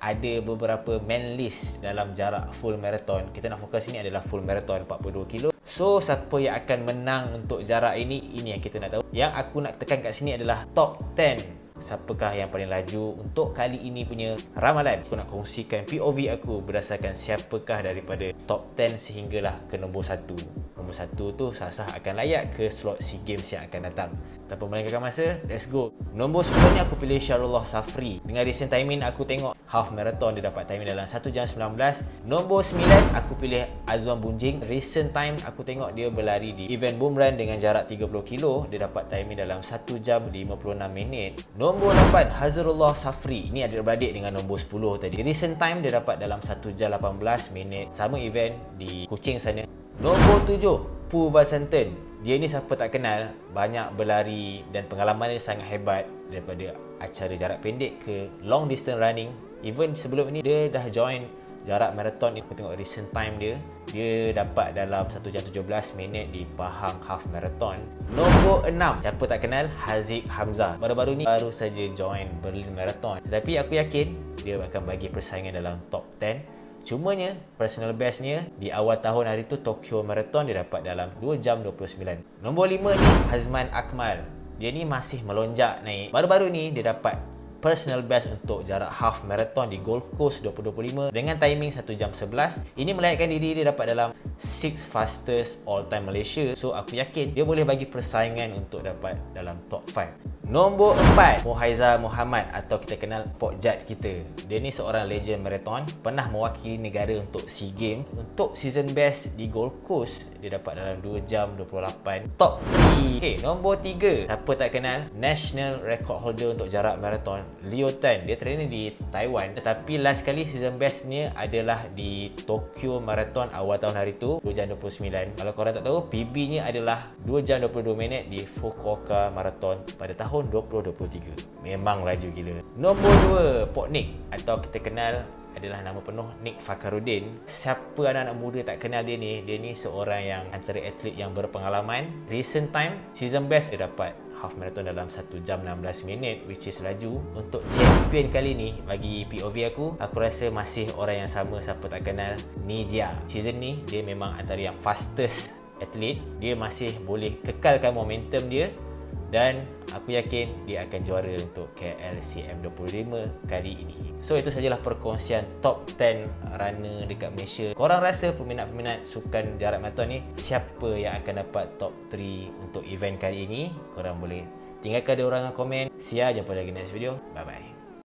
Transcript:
ada beberapa main list dalam jarak full marathon. Kita nak fokus ini adalah full marathon 42 kilo. So siapa yang akan menang untuk jarak ini yang kita nak tahu. Yang aku nak tekan kat sini adalah top 10 siapakah yang paling laju untuk kali ini punya ramalan. Aku nak kongsikan POV aku berdasarkan siapakah daripada top 10 sehinggalah ke nombor 1. Nombor 1 tu sah-sah akan layak ke slot SEA Games yang akan datang. Tanpa melengahkan masa, let's go. Nombor 10 ni aku pilih Syahrullah Safri. Dengan recent timing aku tengok half marathon dia dapat timing dalam 1 jam 19. Nombor 9 aku pilih Azwan Bunjing. Recent time aku tengok dia berlari di event boom run dengan jarak 30 kilo. Dia dapat timing dalam 1 jam 56 minit. Nombor 8 Hazrullah Safri. Ini adik-beradik dengan nombor 10 tadi. Recent time dia dapat dalam 1 jam 18 minit. Sama event di Kuching sana. Nombor 7 Pu Vasanten. Dia ni siapa tak kenal, banyak berlari dan pengalaman dia sangat hebat daripada acara jarak pendek ke long distance running. Even sebelum ini dia dah join jarak marathon. Aku tengok recent time dia dapat dalam 1 jam 17 minit di Pahang half marathon. Nombor 6 siapa tak kenal, Haziq Hamzah. Baru-baru ni baru saja join Berlin Marathon. Tetapi aku yakin dia akan bagi persaingan dalam top 10. Cumanya personal bestnya di awal tahun hari tu Tokyo Marathon dia dapat dalam 2 jam 29. Nombor 5 ni Hazman Akmal. Dia ni masih melonjak naik. Baru-baru ni dia dapat personal best untuk jarak half marathon di Gold Coast 2025 dengan timing 1 jam 11. Ini melayakkan diri dia dapat dalam 6 fastest all time Malaysia. So aku yakin dia boleh bagi persaingan untuk dapat dalam top 5. Nombor 4 Mohaiza Muhammad atau kita kenal Pok Jad kita. Dia ni seorang legend marathon, pernah mewakili negara untuk SEA Games. Untuk season best di Gold Coast dia dapat dalam 2 jam 28. Top 3. Okay, nombor 3 siapa tak kenal, national record holder untuk jarak marathon Leo Tan. Dia trainer di Taiwan, tetapi last kali season bestnya adalah di Tokyo Marathon awal tahun hari tu 2 jam 29. Kalau korang tak tahu, PB-nya adalah 2 jam 22 minit di Fukuoka Marathon pada tahun 2023. Memang laju gila. Nombor 2 Pok Nick atau kita kenal adalah nama penuh Nick Fakharuddin. Siapa anak-anak muda tak kenal dia ni? Dia ni seorang yang antara atlet yang berpengalaman. Recent time season best dia dapat half marathon dalam 1 jam 16 minit, which is laju. Untuk champion kali ni, bagi POV aku rasa masih orang yang sama, siapa tak kenal, Nijia. Season ni dia memang antara yang fastest atlet. Dia masih boleh kekalkan momentum dia dan aku yakin dia akan juara untuk KLCM 25 kali ini. So itu sajalah perkongsian top 10 runner dekat Malaysia. Korang rasa peminat-peminat sukan jarak marathon ni siapa yang akan dapat top 3 untuk event kali ini? Korang boleh tinggalkan diorang komen. See ya, jumpa lagi next video. Bye bye.